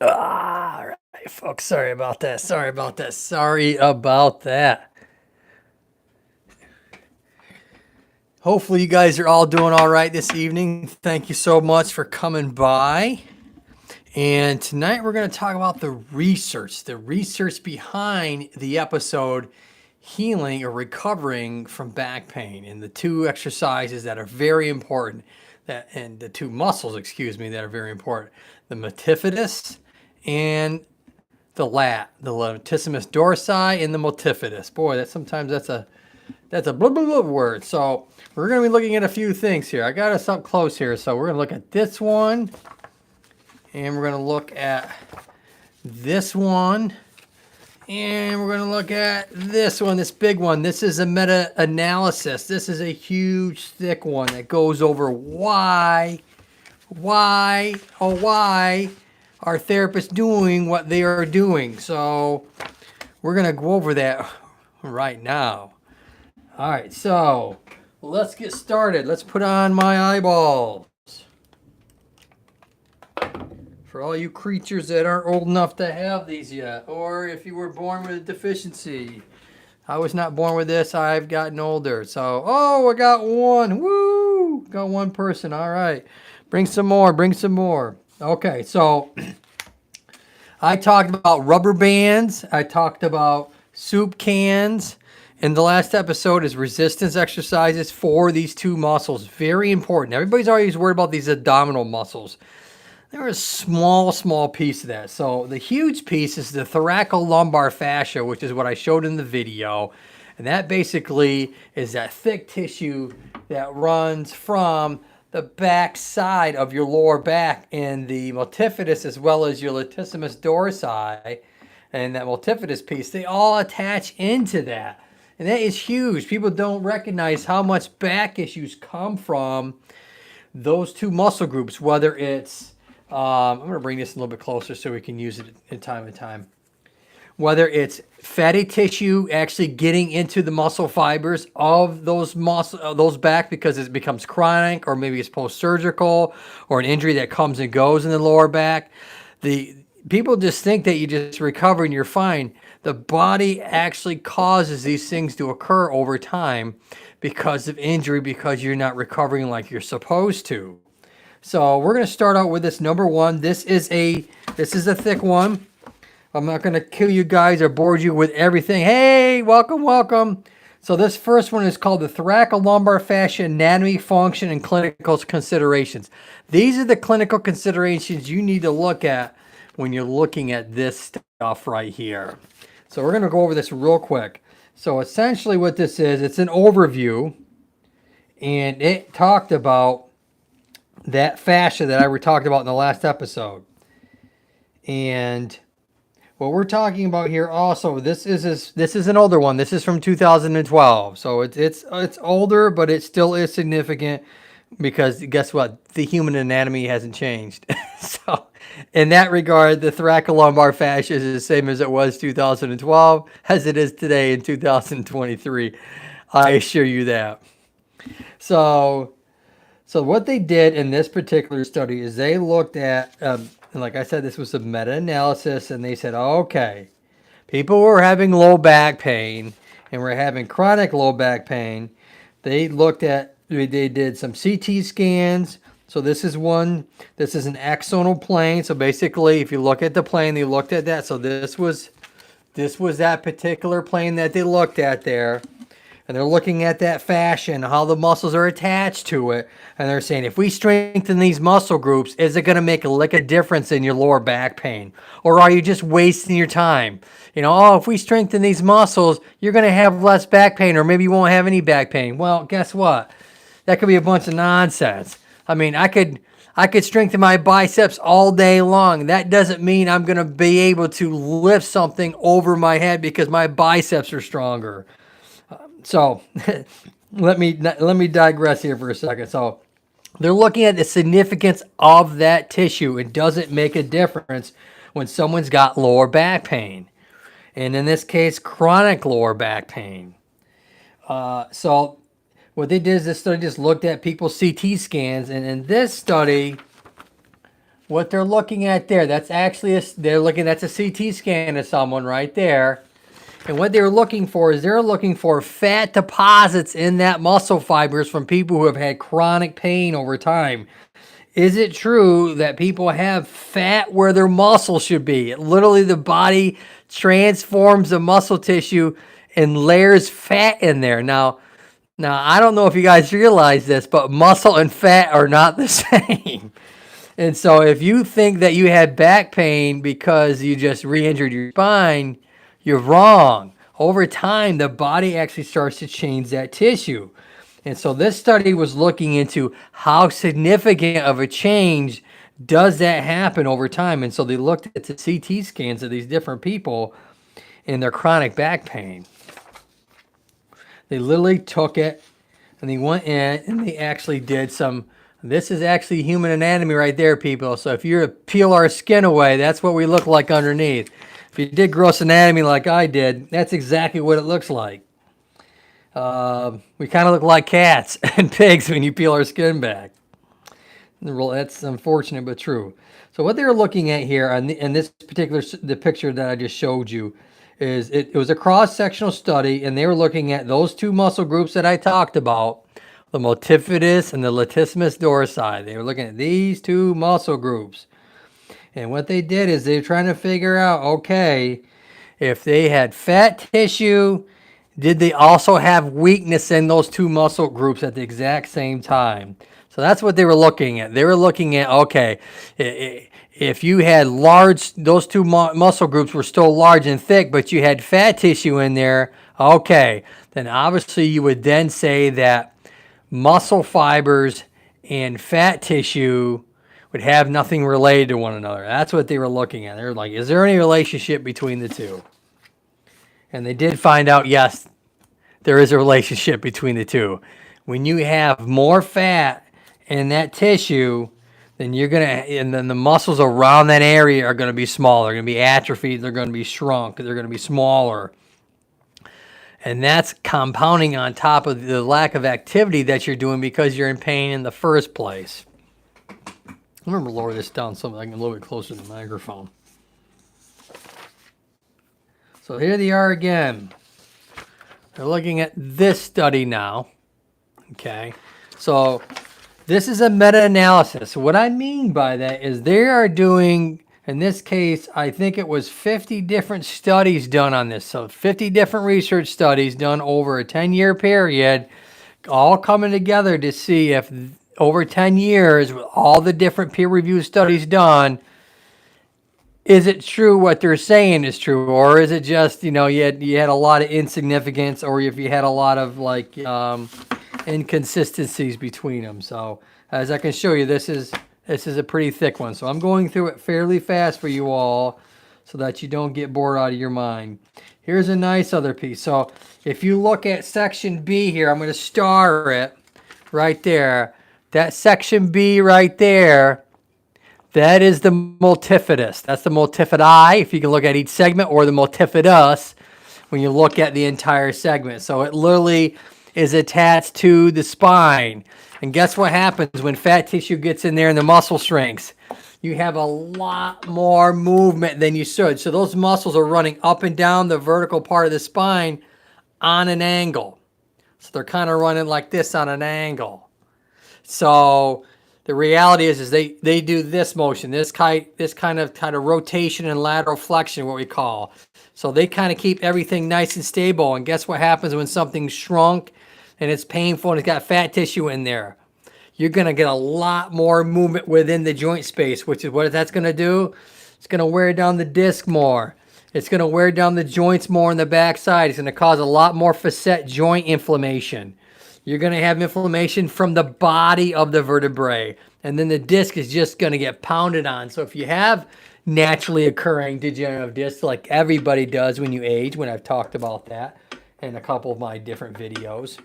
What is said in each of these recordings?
All right, folks. Sorry about that. Sorry about that. Sorry about that. Hopefully, you guys are all doing all right this evening. Thank you so much for coming by. And tonight, we're going to talk about the research behind the episode healing or recovering from back pain, and the two exercises that are very important, and the two muscles, excuse me, that are very important: the multifidus and the lat, the latissimus dorsi and the multifidus. Boy, that's a blah blah blah word. So we're going to be looking at a few things here. I got us up close here, so we're going to look at this one, and we're going to look at this one, and we're going to look at this one, this big one. This is a meta-analysis. This is a huge, thick one that goes over why are therapists doing what they are doing. So we're going to go over that right now. All right, so let's get started. Let's put on my eyeballs. For all you creatures that aren't old enough to have these yet, or if you were born with a deficiency. I was not born with this. I've gotten older. So, oh, I got one. Woo! Got one person. All right. Bring some more. Bring some more. Okay, so I talked about rubber bands. I talked about soup cans. And the last episode is resistance exercises for these two muscles. Very important. Everybody's always worried about these abdominal muscles. They're a small piece of that. So the huge piece is the thoracolumbar fascia, which is what I showed in the video. And that basically is that thick tissue that runs from the back side of your lower back, and the multifidus as well as your latissimus dorsi and that multifidus piece, they all attach into that. And that is huge. People don't recognize how much back issues come from those two muscle groups, whether it's, I'm going to bring this a little bit closer so we can use it in time and time. Whether it's fatty tissue actually getting into the muscle fibers of those back because it becomes chronic, or maybe it's post-surgical, or an injury that comes and goes in the lower back. The people just think that you just recover and you're fine. The body actually causes these things to occur over time because of injury, because you're not recovering like you're supposed to. So we're going to start out with this number one. This is a thick one. I'm not going to kill you guys or bore you with everything. Hey, welcome. So this first one is called the thoracolumbar fascia anatomy, function, and clinical considerations. These are the clinical considerations you need to look at when you're looking at this stuff right here. So we're going to go over this real quick. So essentially what this is, it's an overview, and it talked about that fascia that I talked about in the last episode. And what we're talking about here also, this is an older one. This is from 2012. So it's older, but it still is significant because guess what? The human anatomy hasn't changed. So in that regard, the thoracolumbar fascia is the same as it was 2012 as it is today in 2023. I assure you that. So what they did in this particular study is they looked at, and like I said, this was a meta-analysis, and they said, okay, people who are having low back pain and were having chronic low back pain, they did some CT scans. So this is an axonal plane. So basically, if you look at the plane, they looked at that. So this was that particular plane that they looked at there. And they're looking at that fascia and how the muscles are attached to it. And they're saying, if we strengthen these muscle groups, is it going to make a difference in your lower back pain? Or are you just wasting your time? If we strengthen these muscles, you're going to have less back pain, or maybe you won't have any back pain. Well, guess what? That could be a bunch of nonsense. I mean, I could strengthen my biceps all day long. That doesn't mean I'm going to be able to lift something over my head because my biceps are stronger. So let me digress here for a second. So they're looking at the significance of that tissue. It doesn't make a difference when someone's got lower back pain, and in this case, chronic lower back pain. So what they did is this study just looked at people's CT scans, and in this study, what they're looking at there, that's actually that's a CT scan of someone right there. And what they're looking for is they're looking for fat deposits in that muscle fibers from people who have had chronic pain over time. Is it true that people have fat where their muscle should be? Literally, the body transforms the muscle tissue and layers fat in there. Now, I don't know if you guys realize this, but muscle and fat are not the same. And so if you think that you had back pain because you just re-injured your spine, you're wrong. Over time, the body actually starts to change that tissue. And so this study was looking into how significant of a change does that happen over time. And so they looked at the CT scans of these different people and their chronic back pain. They literally took it and they went in and they actually did some. This is actually human anatomy right there, people. So if you were to peel our skin away, that's what we look like underneath. If you did gross anatomy like I did, that's exactly what it looks like. We kind of look like cats and pigs when you peel our skin back. That's unfortunate but true. So what they're looking at here in this particular the picture that I just showed you is it was a cross-sectional study, and they were looking at those two muscle groups that I talked about, the multifidus and the latissimus dorsi. They were looking at these two muscle groups. And what they did is they were trying to figure out, okay, if they had fat tissue, did they also have weakness in those two muscle groups at the exact same time? So that's what they were looking at. They were looking at, okay, if you had those two muscle groups were still large and thick, but you had fat tissue in there, okay, then obviously you would then say that muscle fibers and fat tissue would have nothing related to one another. That's what they were looking at. They were like, is there any relationship between the two? And they did find out, yes, there is a relationship between the two. When you have more fat in that tissue, then and then the muscles around that area are gonna be smaller. They're gonna be atrophied. They're gonna be shrunk. They're gonna be smaller. And that's compounding on top of the lack of activity that you're doing because you're in pain in the first place. I'm gonna lower this down so I can a little bit closer to the microphone. So here they are again. They're looking at this study now. Okay, so this is a meta-analysis. What I mean by that is they are doing, in this case, I think it was 50 different studies done on this. So 50 different research studies done over a 10-year period, all coming together to see if over 10 years, with all the different peer-reviewed studies done, is it true what they're saying is true, or is it just, you had a lot of insignificance, or if you had a lot of like inconsistencies between them. So as I can show you, this is a pretty thick one. So I'm going through it fairly fast for you all so that you don't get bored out of your mind. Here's a nice other piece. So if you look at section B here, I'm going to star it right there. That section B right there, that is the multifidus. That's the multifidi, if you can look at each segment, or the multifidus when you look at the entire segment. So it literally is attached to the spine. And guess what happens when fat tissue gets in there and the muscle shrinks? You have a lot more movement than you should. So those muscles are running up and down the vertical part of the spine on an angle. So they're kind of running like this on an angle. So the reality is they do this motion, this kind of rotation and lateral flexion, what we call. So they kind of keep everything nice and stable. And guess what happens when something's shrunk and it's painful and it's got fat tissue in there? You're going to get a lot more movement within the joint space, which is what that's going to do. It's going to wear down the disc more. It's going to wear down the joints more on the backside. It's going to cause a lot more facet joint inflammation. You're going to have inflammation from the body of the vertebrae. And then the disc is just going to get pounded on. So if you have naturally occurring degenerative discs, like everybody does when you age, when I've talked about that in a couple of my different videos,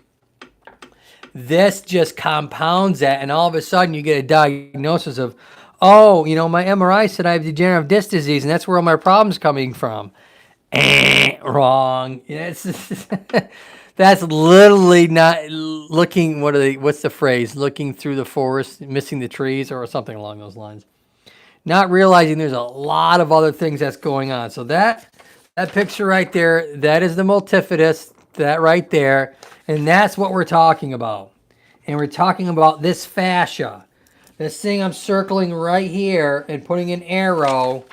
this just compounds that. And all of a sudden you get a diagnosis of, oh, my MRI said I have degenerative disc disease, and that's where all my problems coming from. Wrong. That's literally not looking, what's the phrase? Looking through the forest, missing the trees, or something along those lines. not realizing there's a lot of other things that's going on. So that picture right there, that is the multifidus, that right there, and that's what we're talking about. And we're talking about this fascia. This thing I'm circling right here and putting an arrow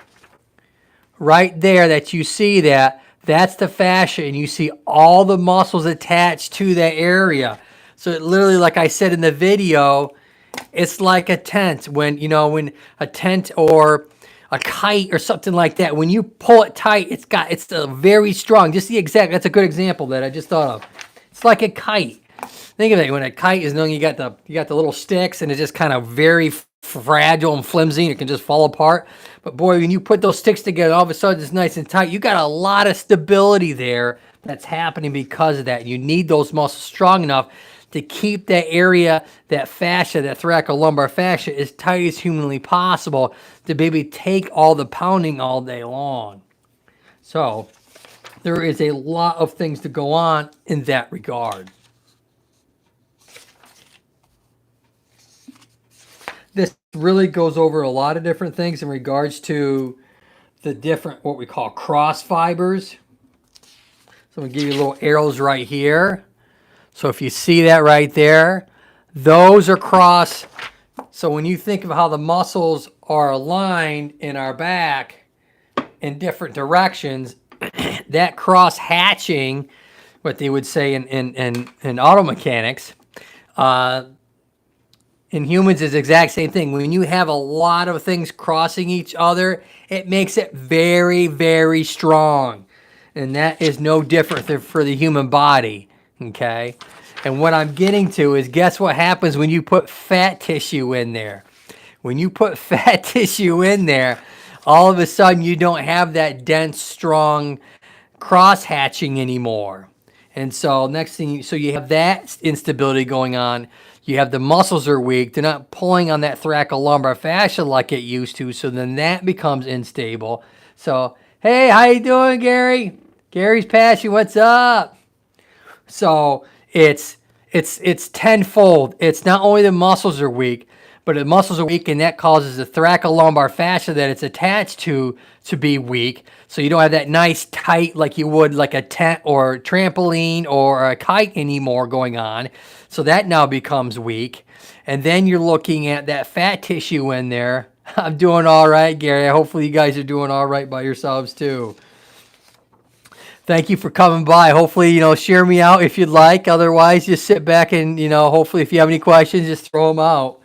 right there that you see that's the fascia, and you see all the muscles attached to that area. So it literally, like I said in the video, it's like a tent. When a tent or a kite or something like that, when you pull it tight, it's a very strong. That's a good example that I just thought of. It's like a kite. Think of it, when a kite is you got the little sticks, and it's just kind of very fragile and flimsy, and it can just fall apart. But boy, when you put those sticks together, all of a sudden it's nice and tight. You got a lot of stability there that's happening because of that. You need those muscles strong enough to keep that area, that fascia, that thoracolumbar fascia, as tight as humanly possible to maybe take all the pounding all day long. So there is a lot of things to go on in that regard. This really goes over a lot of different things in regards to the different, what we call cross fibers. So I'm going to give you little arrows right here. So if you see that right there, those are cross. So when you think of how the muscles are aligned in our back in different directions, that cross hatching, what they would say in auto mechanics, in humans is the exact same thing. When you have a lot of things crossing each other, it makes it very, very strong. And that is no different for the human body, okay? And what I'm getting to is, guess what happens when you put fat tissue in there? When you put fat tissue in there, all of a sudden you don't have that dense, strong cross-hatching anymore. And so so you have that instability going on. You have the muscles are weak. They're not pulling on that thoracolumbar fascia like it used to. So then that becomes unstable. So, hey, how you doing, Gary? Gary's Passion, what's up? So it's tenfold. It's not only the muscles are weak, but the muscles are weak, and that causes the thoracolumbar fascia that it's attached to be weak. So you don't have that nice tight, like you would like a tent or trampoline or a kite anymore going on. So that now becomes weak. And then you're looking at that fat tissue in there. I'm doing all right, Gary. Hopefully you guys are doing all right by yourselves too. Thank you for coming by. Hopefully, share me out if you'd like. Otherwise, just sit back and, hopefully if you have any questions, just throw them out.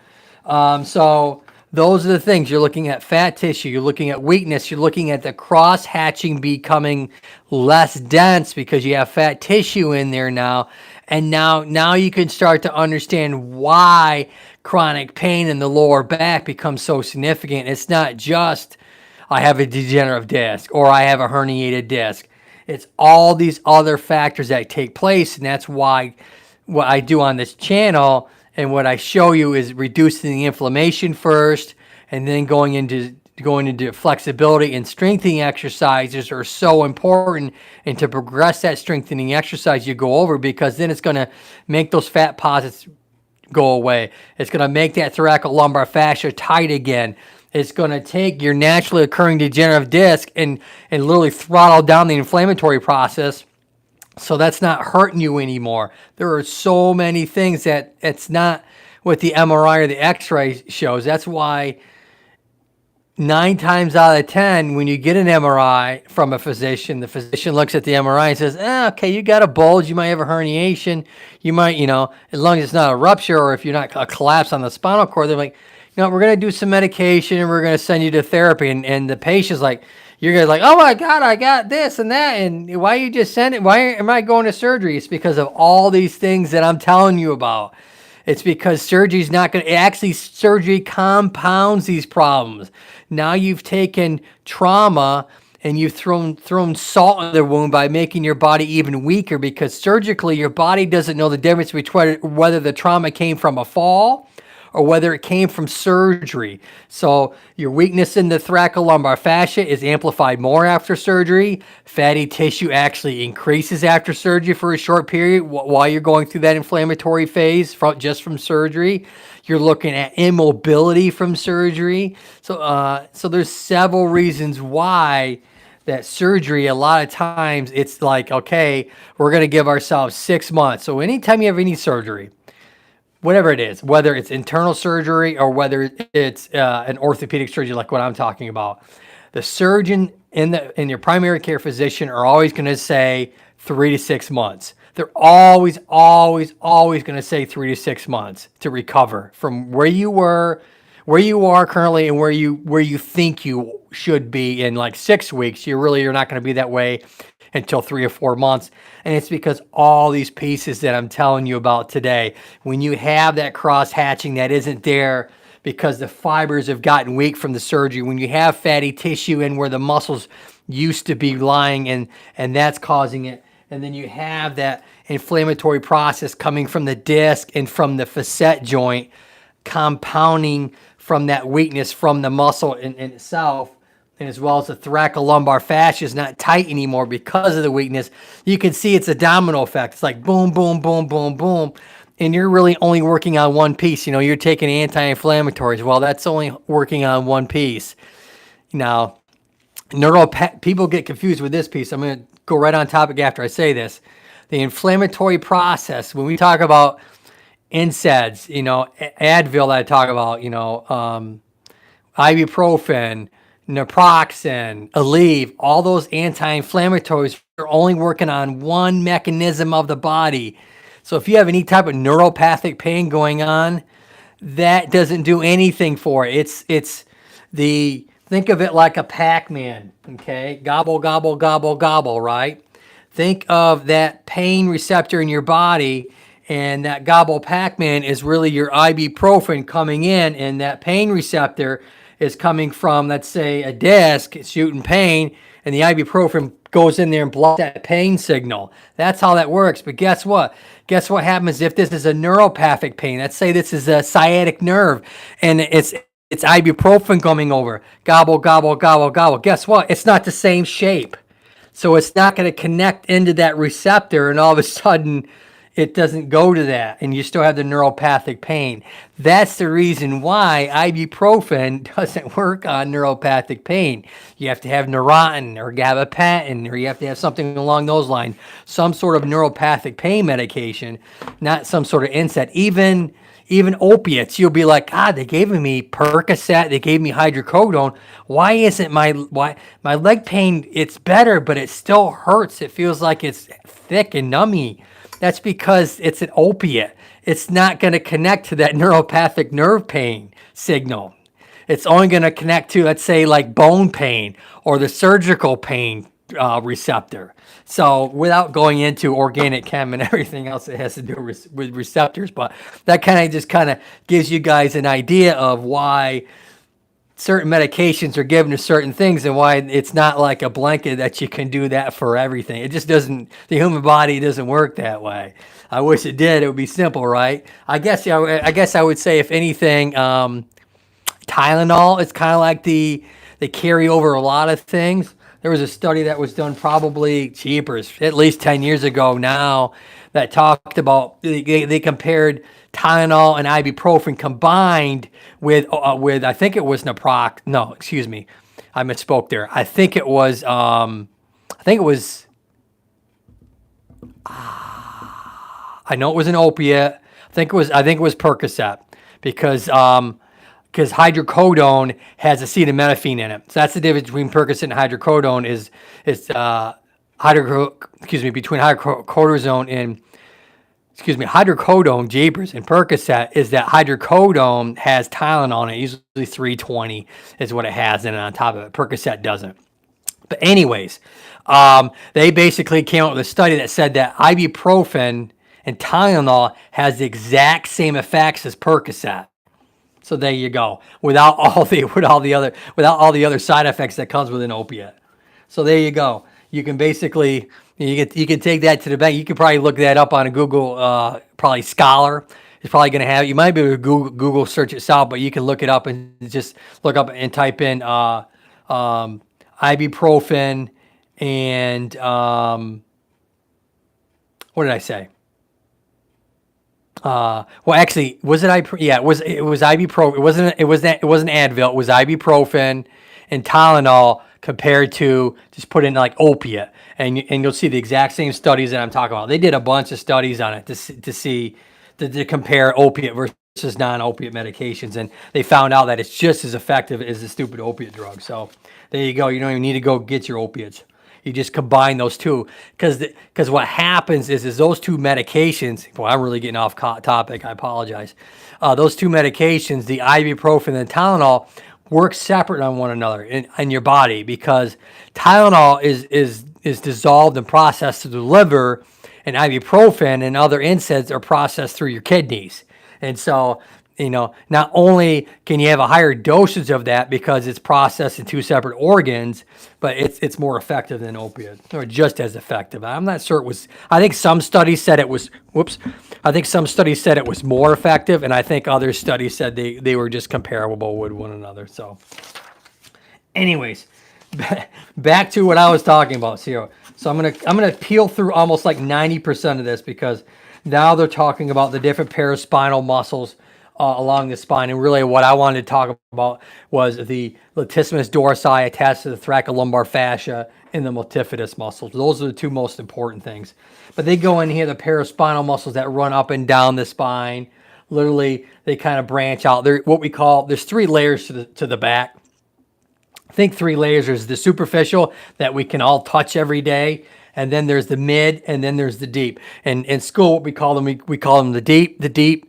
So those are the things. You're looking at fat tissue. You're looking at weakness. You're looking at the cross-hatching becoming less dense because you have fat tissue in there now. And now you can start to understand why chronic pain in the lower back becomes so significant. It's not just, I have a degenerative disc or I have a herniated disc. It's all these other factors that take place, and that's why what I do on this channel and what I show you is reducing the inflammation first, and then going into flexibility and strengthening exercises are so important. And to progress that strengthening exercise you go over, because then it's going to make those fat deposits go away. It's going to make that thoracolumbar fascia tight again. It's going to take your naturally occurring degenerative disc and literally throttle down the inflammatory process, so that's not hurting you anymore. There are so many things that it's not what the MRI or the X-ray shows. That's why 9 times out of 10, when you get an MRI from a physician, the physician looks at the MRI and says, okay, you got a bulge, you might have a herniation, you might, as long as it's not a rupture or if you're not a collapse on the spinal cord, they're like, we're going to do some medication and we're going to send you to therapy. And the patient's like, you're going to like, oh my God, I got this and that. And why you just send it? Why am I going to surgery? It's because of all these things that I'm telling you about. It's because surgery's not going to, actually surgery compounds these problems. Now you've taken trauma and you've thrown salt in the wound by making your body even weaker, because surgically your body doesn't know the difference between whether the trauma came from a fall or whether it came from surgery. So your weakness in the thoracolumbar fascia is amplified more after surgery. Fatty tissue actually increases after surgery for a short period while you're going through that inflammatory phase just from surgery. You're looking at immobility from surgery. So there's several reasons why that surgery, a lot of times it's like, okay, we're going to give ourselves 6 months. So anytime you have any surgery, whatever it is, whether it's internal surgery or whether it's an orthopedic surgery like what I'm talking about, the surgeon and your primary care physician are always going to say 3 to 6 months. They're always going to say 3 to 6 months to recover from where you are currently and where you think you should be in like 6 weeks. You're not going to be that way until 3 or 4 months. And it's because all these pieces that I'm telling you about today, when you have that cross hatching that isn't there because the fibers have gotten weak from the surgery, when you have fatty tissue in where the muscles used to be lying and that's causing it, and then you have that inflammatory process coming from the disc and from the facet joint, compounding from that weakness from the muscle in itself, and as well as the thoracolumbar fascia is not tight anymore because of the weakness. You can see it's a domino effect. It's like boom, boom, boom, boom, boom. And you're really only working on one piece. You're taking anti-inflammatories. Well, that's only working on one piece. Now, people get confused with this piece. I'm going to go right on topic after I say this. The inflammatory process, when we talk about NSAIDs, Advil that I talk about, ibuprofen, naproxen, Aleve, all those anti-inflammatories are only working on one mechanism of the body. So if you have any type of neuropathic pain going on, that doesn't do anything for it. Think of it like a Pac-Man, okay? Gobble, gobble, gobble, gobble, right? Think of that pain receptor in your body, and that gobble Pac-Man is really your ibuprofen coming in, and that pain receptor is coming from, let's say, a disc shooting pain, and the ibuprofen goes in there and blocks that pain signal. That's how that works. But guess what? Guess what happens if this is a neuropathic pain? Let's say this is a sciatic nerve, and it's ibuprofen coming over. Gobble, gobble, gobble, gobble. Guess what? It's not the same shape. So it's not going to connect into that receptor, and all of a sudden it doesn't go to that, and you still have the neuropathic pain. That's the reason why ibuprofen doesn't work on neuropathic pain. You have to have Neurontin or gabapentin, or you have to have something along those lines, some sort of neuropathic pain medication, not some sort of NSAID. Even opiates, you'll be like, God, they gave me Percocet, they gave me hydrocodone. Why isn't my leg pain? It's better, but it still hurts. It feels like it's thick and nummy. That's because it's an opiate. It's not going to connect to that neuropathic nerve pain signal. It's only going to connect to, let's say, like bone pain or the surgical pain receptor. So without going into organic chem and everything else that has to do with receptors, but that kind of gives you guys an idea of why certain medications are given to certain things and why it's not like a blanket that you can do that for everything. It just doesn't, the human body doesn't work that way. I wish it did. It would be simple, right? I guess I would say, if anything, Tylenol is kind of like they carry over a lot of things. There was a study that was done probably at least 10 years ago now that talked about, they compared Tylenol and ibuprofen combined with I think it was I misspoke there. I know it was an opiate. I think it was Percocet, because hydrocodone has acetaminophen in it. So that's the difference between Percocet and hydrocodone between hydrocodone, jeepers, and Percocet is that hydrocodone has Tylenol on it. Usually 320 is what it has in it on top of it. Percocet doesn't. But anyways, they basically came up with a study that said that ibuprofen and Tylenol has the exact same effects as Percocet. So there you go. Without all the other side effects that comes with an opiate. So there you go. You can basically you can take that to the bank. You could probably look that up on a Google, probably Scholar, is probably going to have. You might be able to Google search itself, but you can look it up and just look up and type in ibuprofen and what did I say? Well, actually, was it Yeah, it was ibuprofen. It wasn't Advil. It was ibuprofen and Tylenol compared to just put in like opiate, and you'll see the exact same studies that I'm talking about. They did a bunch of studies on it to compare opiate versus non-opiate medications, and they found out that it's just as effective as the stupid opiate drug. So there you go. You don't even need to go get your opiates. You just combine those two, because what happens is those two medications. Boy, I'm really getting off topic. I apologize. Those two medications, the ibuprofen and Tylenol, work separate on one another in your body, because Tylenol is dissolved and processed through the liver, and ibuprofen and other NSAIDs are processed through your kidneys. And so, not only can you have a higher dosage of that because it's processed in two separate organs, but it's more effective than opiate, or just as effective. I'm not sure it was. I think some studies said it was. I think some studies said it was more effective, and I think other studies said they were just comparable with one another. So, anyways, back to what I was talking about. So I'm gonna peel through almost like 90% of this, because now they're talking about the different paraspinal muscles along the spine, and really what I wanted to talk about was the latissimus dorsi attached to the thoracolumbar fascia and the multifidus muscles. Those are the two most important things. But they go in here, the paraspinal muscles that run up and down the spine. Literally, they kind of branch out. They're what we call, there's three layers to the back. I think three layers. There's the superficial that we can all touch every day, and then there's the mid, and then there's the deep. And in school, what we call them, we call them the deep,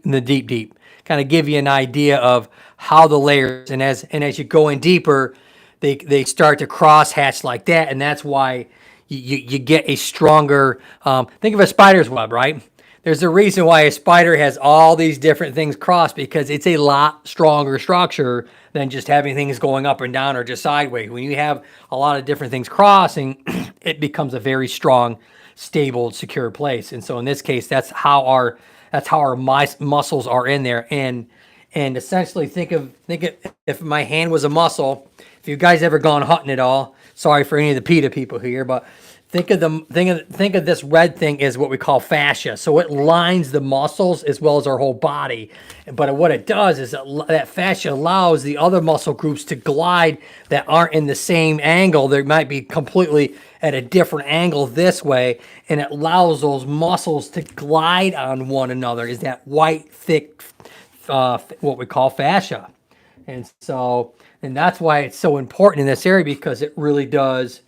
and the deep. Kind of give you an idea of how the layers, and as you go in deeper, they start to cross hatch like that, and that's why you get a stronger. Think of a spider's web, right? There's a reason why a spider has all these different things crossed, because it's a lot stronger structure than just having things going up and down or just sideways. When you have a lot of different things crossing, it becomes a very strong, stable, secure place. And so in this case, that's how our muscles are in there. And essentially think of if my hand was a muscle. If you guys ever gone hunting at all, sorry for any of the PETA people here, but think of this red thing as what we call fascia. So it lines the muscles as well as our whole body. But what it does is that fascia allows the other muscle groups to glide that aren't in the same angle. They might be completely at a different angle this way, and it allows those muscles to glide on one another. Is that white, thick, what we call fascia. And that's why it's so important in this area, because it really does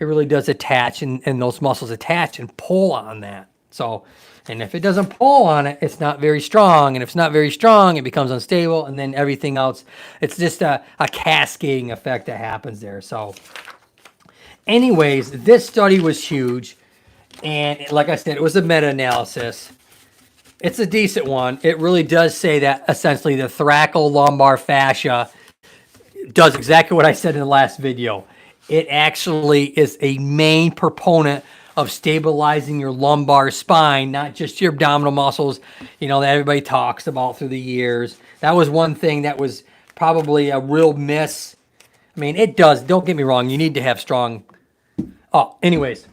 attach, and those muscles attach and pull on that. So, and if it doesn't pull on it, it's not very strong. And if it's not very strong, it becomes unstable, and then everything else, it's just a cascading effect that happens there. So anyways, this study was huge. And like I said, it was a meta-analysis. It's a decent one. It really does say that essentially the thoracolumbar fascia does exactly what I said in the last video. It actually is a main proponent of stabilizing your lumbar spine, not just your abdominal muscles, that everybody talks about through the years. That was one thing that was probably a real miss. I mean, it does. Don't get me wrong. You need to have strong. Oh, anyways.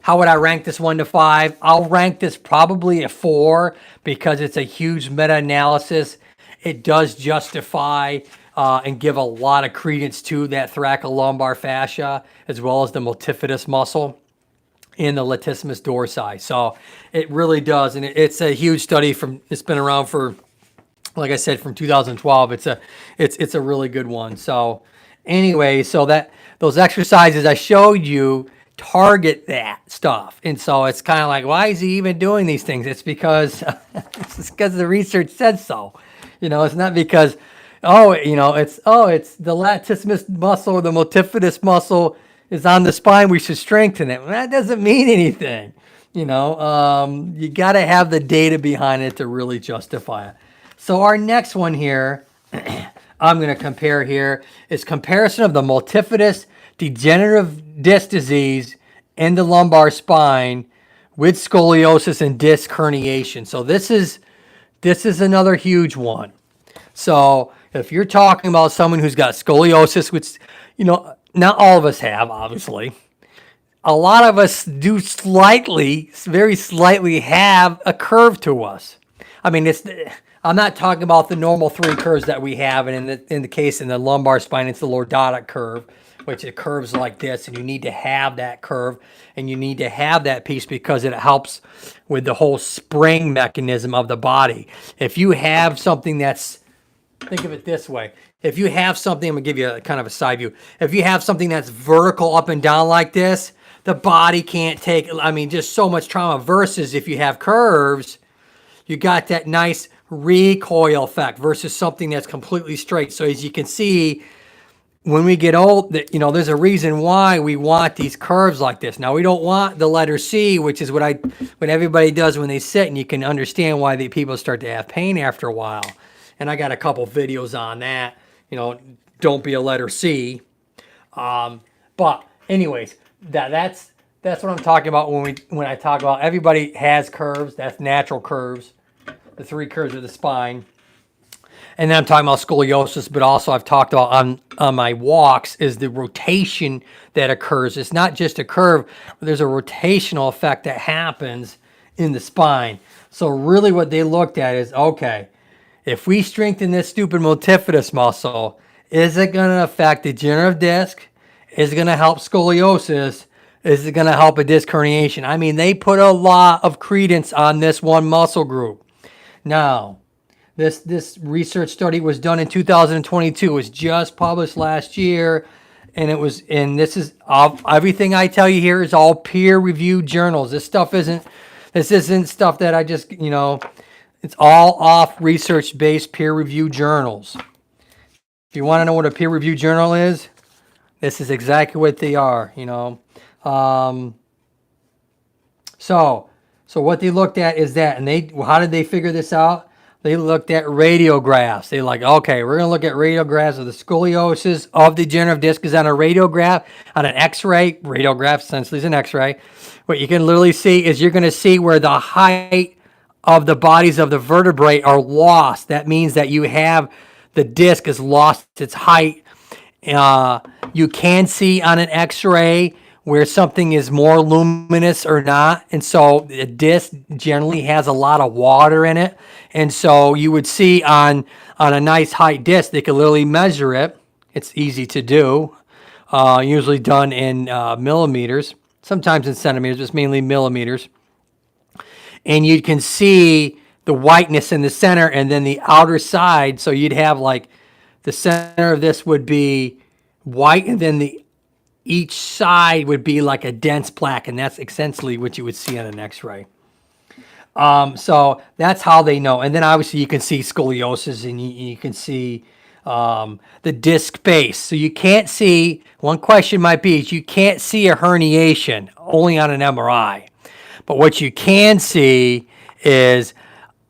How would I rank this 1 to 5? I'll rank this probably a 4, because it's a huge meta-analysis. It does justify and give a lot of credence to that thoracolumbar fascia, as well as the multifidus muscle in the latissimus dorsi. So it really does, and it's a huge study. It's been around for, like I said, from 2012. It's a really good one. So anyway, those exercises I showed you target that stuff, and so it's kind of like, why is he even doing these things? It's because the research said so. It's not because it's the latissimus muscle or the multifidus muscle is on the spine, we should strengthen it. Well, that doesn't mean anything. You got to have the data behind it to really justify it. So our next one here, I'm going to compare here, is comparison of the multifidus degenerative disc disease in the lumbar spine with scoliosis and disc herniation. So this is this is another huge one. So if you're talking about someone who's got scoliosis, which, not all of us have, obviously. A lot of us do slightly, very slightly have a curve to us. I mean, I'm not talking about the normal 3 curves that we have, and in the case in the lumbar spine, it's the lordotic curve, which it curves like this, and you need to have that curve, and you need to have that piece because it helps with the whole spring mechanism of the body. If you have something that's, think of it this way. If you have something, I'm gonna give you a kind of a side view. If you have something that's vertical up and down like this, the body can't take, just so much trauma, versus if you have curves, you got that nice recoil effect versus something that's completely straight. So as you can see, when we get old, there's a reason why we want these curves like this. Now, we don't want the letter C, which is what everybody does when they sit, and you can understand why people start to have pain after a while. And I got a couple videos on that. Don't be a letter C. But anyways, that's what I'm talking about when I talk about everybody has curves. That's natural curves, the 3 curves of the spine. And then I'm talking about scoliosis, but also I've talked about on my walks is the rotation that occurs. It's not just a curve, but there's a rotational effect that happens in the spine. So really what they looked at is, okay, if we strengthen this stupid multifidus muscle, is it going to affect the degenerative disc? Is it going to help scoliosis? Is it going to help a disc herniation? They put a lot of credence on this one muscle group. Now, this research study was done in 2022. It was just published last year, and this is everything I tell you here is all peer-reviewed journals. This isn't stuff that I just, it's all off research-based peer-reviewed journals. If you want to know what a peer-reviewed journal is, this is exactly what they are, So what they looked at is that, and how did they figure this out? They looked at radiographs. They okay, we're going to look at radiographs of the scoliosis of the degenerative disc. Is on a radiograph, on an x-ray. Radiograph essentially is an x-ray. What you can literally see is you're going to see where the height of the bodies of the vertebrae are lost. That means that you have the disc has lost its height. You can see on an x-ray where something is more luminous or not. And so the disc generally has a lot of water in it. And so you would see on a nice height disc, they can literally measure it. It's easy to do, usually done in millimeters, sometimes in centimeters, but mainly millimeters. And you can see the whiteness in the center and then the outer side. So you'd have the center of this would be white, and then each side would be like a dense plaque, and that's essentially what you would see on an x-ray. So that's how they know. And then obviously you can see scoliosis, and you can see the disc base. So you can't see, one question might be, is you can't see a herniation only on an MRI. But what you can see is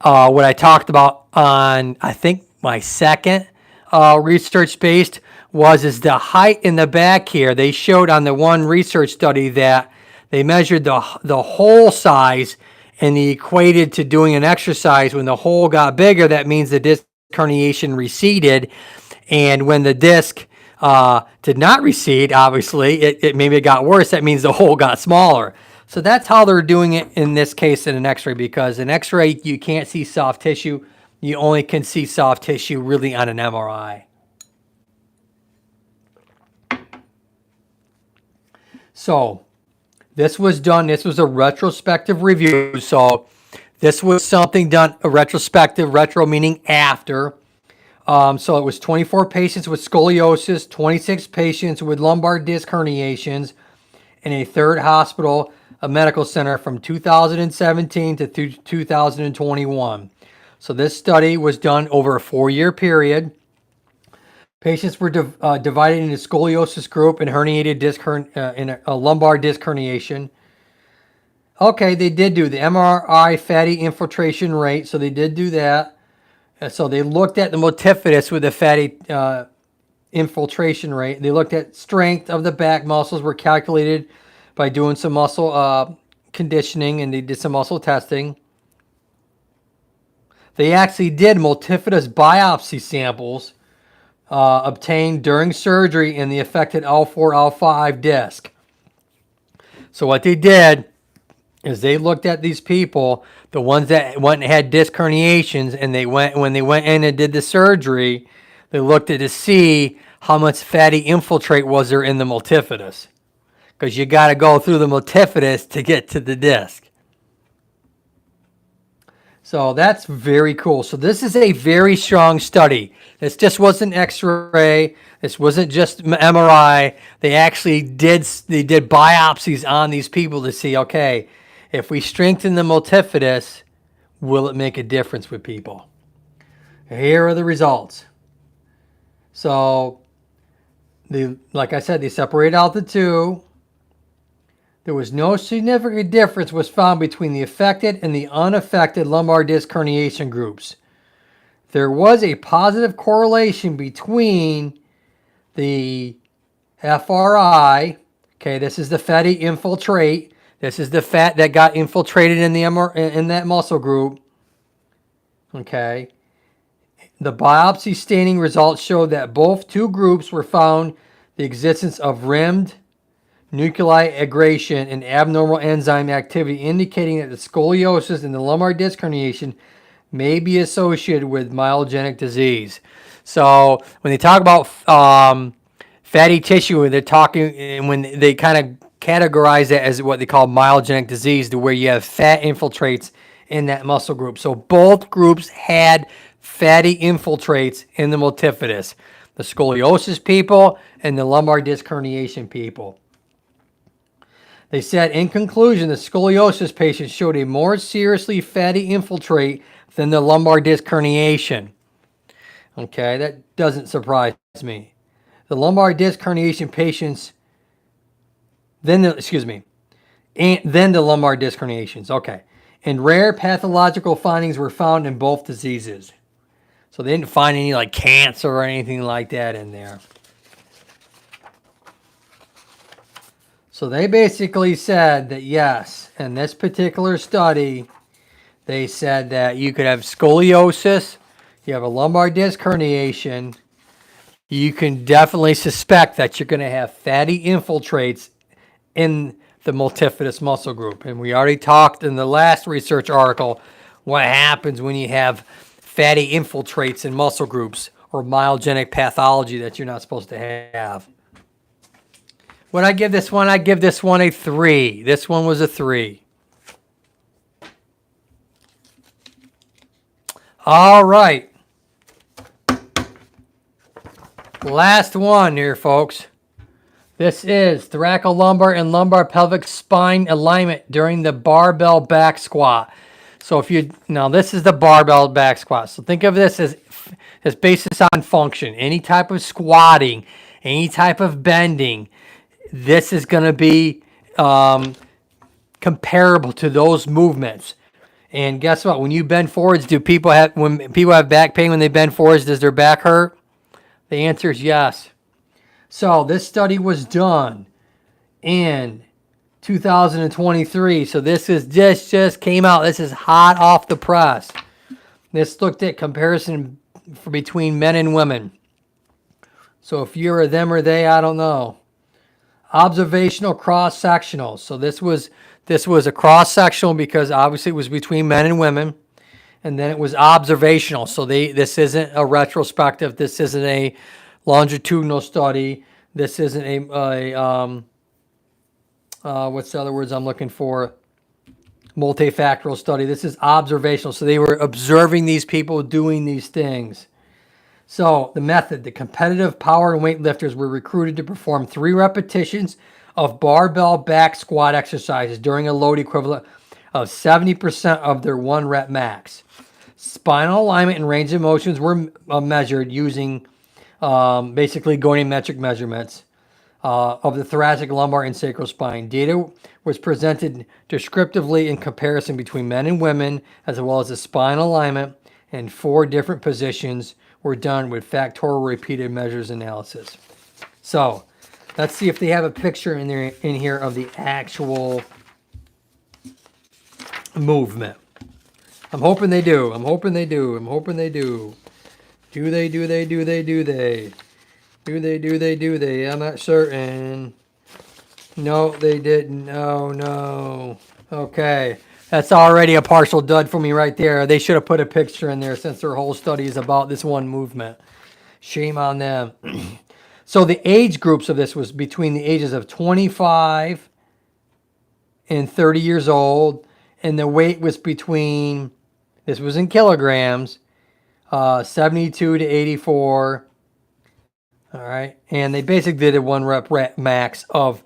what I talked about on, I think, my second research-based is the height in the back here. They showed on the one research study that they measured the hole size, and they equated to doing an exercise. When the hole got bigger, that means the disc herniation receded. And when the disc did not recede, obviously, it got worse. That means the hole got smaller. So that's how they're doing it in this case in an x-ray, because an x-ray, you can't see soft tissue. You only can see soft tissue really on an MRI. So this was done, this was a retrospective review. So this was something done, a retrospective, retro meaning after. So it was 24 patients with scoliosis, 26 patients with lumbar disc herniations in a third hospital, a medical center from 2017 to 2021. So this study was done over a 4-year period. Patients were divided into scoliosis group and herniated disc in a lumbar disc herniation. Okay, they did do the MRI fatty infiltration rate, so they did do that. So they looked at the multifidus with the fatty infiltration rate. They looked at strength of the back muscles were calculated by doing some muscle conditioning, and they did some muscle testing. they actually did multifidus biopsy samples obtained during surgery in the affected L4, L5 disc. So what they did is they looked at these people, the ones that went and had disc herniations, and when they went in and did the surgery, they looked at to see how much fatty infiltrate was there in the multifidus. Because you got to go through the multifidus to get to the disc. So that's very cool. So this is a very strong study. This just wasn't X-ray. This wasn't just MRI. They actually did biopsies on these people to see, okay, if we strengthen the multifidus, will it make a difference with people? Here are the results. So, like I said, they separated out the two. There was no significant difference was found between the affected and the unaffected lumbar disc herniation groups. There was a positive correlation between the FRI, okay, this is the fatty infiltrate, this is the fat that got infiltrated in that muscle group, okay. The biopsy staining results showed that both two groups were found the existence of rimmed nuclei aggregation and abnormal enzyme activity, indicating that the scoliosis and the lumbar disc herniation may be associated with myogenic disease. So when they talk about fatty tissue, they're talking, when they kind of categorize it as what they call myogenic disease, to where you have fat infiltrates in that muscle group. So both groups had fatty infiltrates in the multifidus, the scoliosis people and the lumbar disc herniation people. They said, in conclusion, the scoliosis patients showed a more seriously fatty infiltrate than the lumbar disc herniation. Okay, that doesn't surprise me. The lumbar disc herniation patients, then the lumbar disc herniations. Okay, and rare pathological findings were found in both diseases. So they didn't find any like cancer or anything like that in there. So they basically said that yes, in this particular study, they said that you could have scoliosis, you have a lumbar disc herniation, you can definitely suspect that you're going to have fatty infiltrates in the multifidus muscle group. And we already talked in the last research article what happens when you have fatty infiltrates in muscle groups or myogenic pathology that you're not supposed to have. What I give this one? I give this one a 3. This one was a 3. All right. Last one here, folks. This is thoracolumbar and lumbar pelvic spine alignment during the barbell back squat. So this is the barbell back squat. So think of this as basis on function. Any type of squatting, any type of bending, this is going to be comparable to those movements. And guess what? When you bend forwards, when people have back pain when they bend forwards, does their back hurt? The answer is yes. So this study was done in 2023. So this just came out. This is hot off the press. This looked at comparison between men and women. So if you're a them or they, I don't know. Observational cross-sectional. So this was a cross-sectional because obviously it was between men and women, and then it was observational. So this isn't a retrospective. This isn't a longitudinal study. This isn't a what's the other words I'm looking for? Multifactorial study. This is observational. So they were observing these people doing these things. So the method, the competitive power and weightlifters were recruited to perform 3 repetitions of barbell back squat exercises during a load equivalent of 70% of their 1 rep max. Spinal alignment and range of motions were measured using basically goniometric measurements of the thoracic, lumbar, and sacral spine. Data was presented descriptively in comparison between men and women, as well as the spinal alignment, and 4 different positions were done with factorial repeated measures analysis. So let's see if they have a picture in here of the actual movement. I'm hoping they do. I'm hoping they do. I'm hoping they do. Do they, do they, do they, do they? Do they, do they, do they? I'm not certain. No, they didn't. No, no. Okay. That's already a partial dud for me right there. They should have put a picture in there since their whole study is about this one movement. Shame on them. So the age groups of this was between the ages of 25 and 30 years old. And the weight was between, this was in kilograms, 72 to 84. All right. And they basically did a 1 rep max of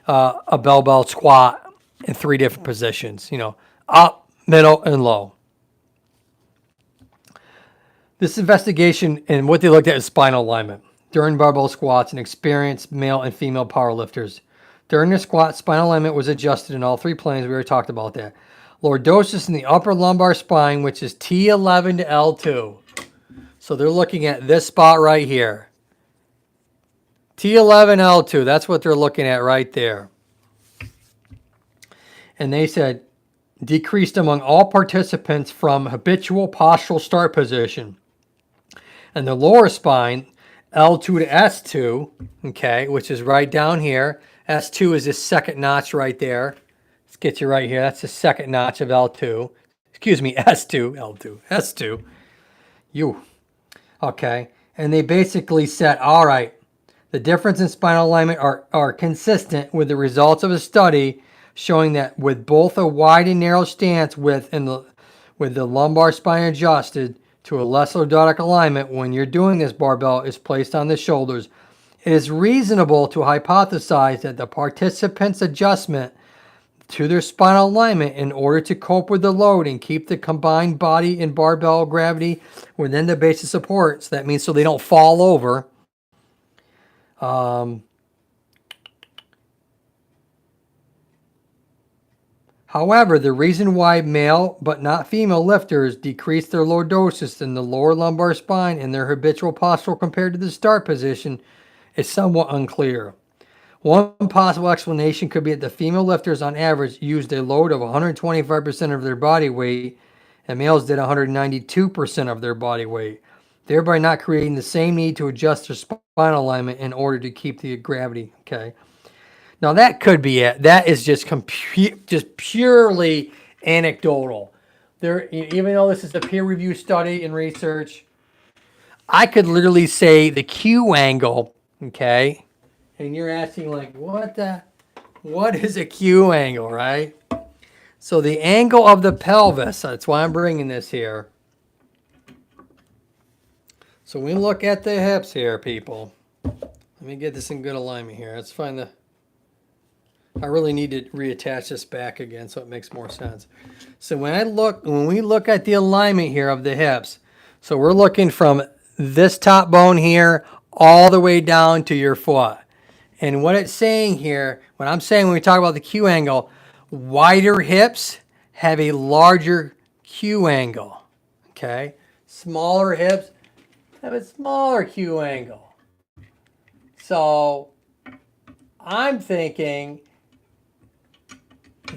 a bell squat in 3 different positions, up, middle, and low. This investigation and what they looked at is spinal alignment during barbell squats and experienced male and female powerlifters. During the squat, spinal alignment was adjusted in all 3 planes. We already talked about that. Lordosis in the upper lumbar spine, which is T11 to L2. So they're looking at this spot right here. T11, L2, that's what they're looking at right there. And they said decreased among all participants from habitual postural start position. And the lower spine, L2 to S2, okay, which is right down here. S2 is this second notch right there. Let's get you right here. That's the second notch of L2. Excuse me, S2, L2, S2. Okay. And they basically said, all right, the difference in spinal alignment are consistent with the results of a study showing that with both a wide and narrow stance with the lumbar spine adjusted to a less lordotic alignment when you're doing this barbell is placed on the shoulders, it is reasonable to hypothesize that the participant's adjustment to their spinal alignment in order to cope with the load and keep the combined body and barbell gravity within the base of support. So that means so they don't fall over. However, the reason why male but not female lifters decrease their lordosis in the lower lumbar spine and their habitual posture compared to the start position is somewhat unclear. One possible explanation could be that the female lifters on average used a load of 125% of their body weight and males did 192% of their body weight, thereby not creating the same need to adjust their spinal alignment in order to keep the gravity. Okay. Now that could be it. That is just purely anecdotal. Even though this is a peer-reviewed study and research, I could literally say the Q angle, okay? And you're asking like, what is a Q angle, right? So the angle of the pelvis, that's why I'm bringing this here. So we look at the hips here, people. Let me get this in good alignment here. Let's find the... I really need to reattach this back again so it makes more sense. So when we look at the alignment here of the hips, so we're looking from this top bone here all the way down to your foot. And what it's saying here, what I'm saying when we talk about the Q angle, wider hips have a larger Q angle. Okay? Smaller hips have a smaller Q angle. So I'm thinking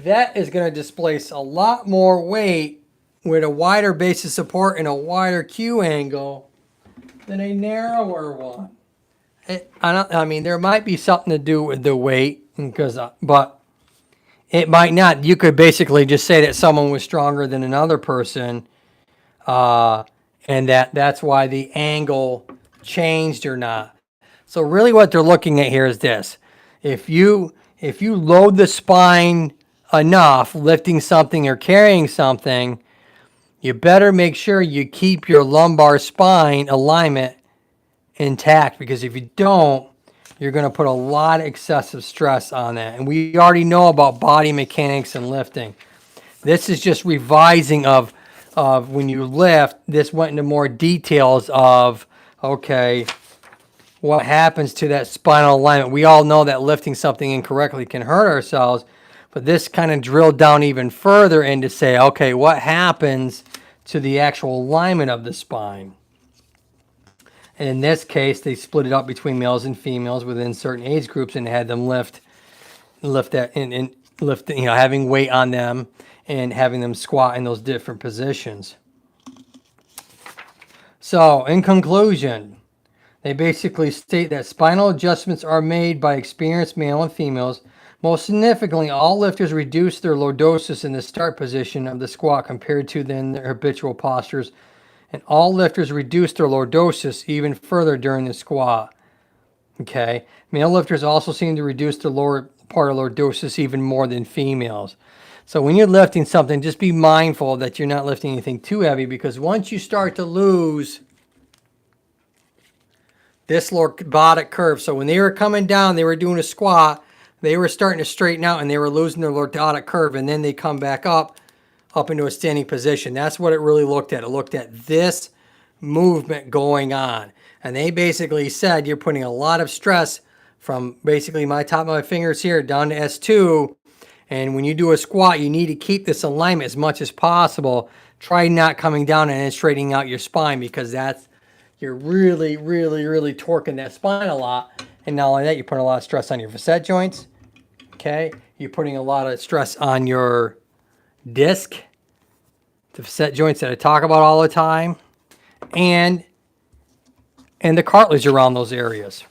that is going to displace a lot more weight with a wider base of support and a wider Q angle than a narrower one. I mean, there might be something to do with the weight, but it might not. You could basically just say that someone was stronger than another person, and that's why the angle changed or not. So really what they're looking at here is this. If you load the spine enough, lifting something or carrying something, you better make sure you keep your lumbar spine alignment intact, because if you don't, you're going to put a lot of excessive stress on that. And we already know about body mechanics and lifting. This is just revising of when you lift. This went into more details of, okay, what happens to that spinal alignment. We all know that lifting something incorrectly can hurt ourselves, but this kind of drilled down even further into say, okay, what happens to the actual alignment of the spine? And in this case, they split it up between males and females within certain age groups and had them lift that. And lifting, having weight on them and having them squat in those different positions. So, in conclusion, they basically state that spinal adjustments are made by experienced male and females. Most significantly, all lifters reduce their lordosis in the start position of the squat compared to their habitual postures, and all lifters reduce their lordosis even further during the squat. Okay, male lifters also seem to reduce the lower part of lordosis even more than females. So when you're lifting something, just be mindful that you're not lifting anything too heavy, because once you start to lose this lordotic curve, so when they were coming down, they were doing a squat, they were starting to straighten out and they were losing their lordotic curve, and then they come back up into a standing position. That's what it really looked at. It looked at this movement going on. And they basically said you're putting a lot of stress from basically my top of my fingers here down to S2. And when you do a squat, you need to keep this alignment as much as possible. Try not coming down and then straightening out your spine, because you're really, really, really torquing that spine a lot. And not only that, you're putting a lot of stress on your facet joints. Okay, you're putting a lot of stress on your disc, the facet joints that I talk about all the time, and the cartilage around those areas.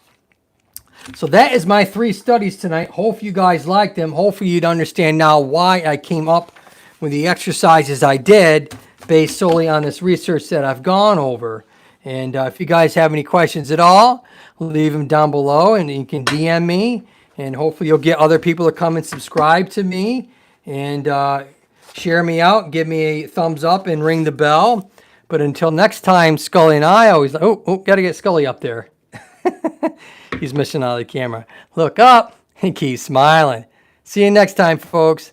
So that is my 3 studies tonight. Hope you guys like them. Hopefully you'd understand now why I came up with the exercises I did based solely on this research that I've gone over. And if you guys have any questions at all, leave them down below and you can DM me. And hopefully you'll get other people to come and subscribe to me and share me out, give me a thumbs up and ring the bell. But until next time, Scully and I always, got to get Scully up there. He's missing out of the camera. Look up and keep smiling. See you next time, folks.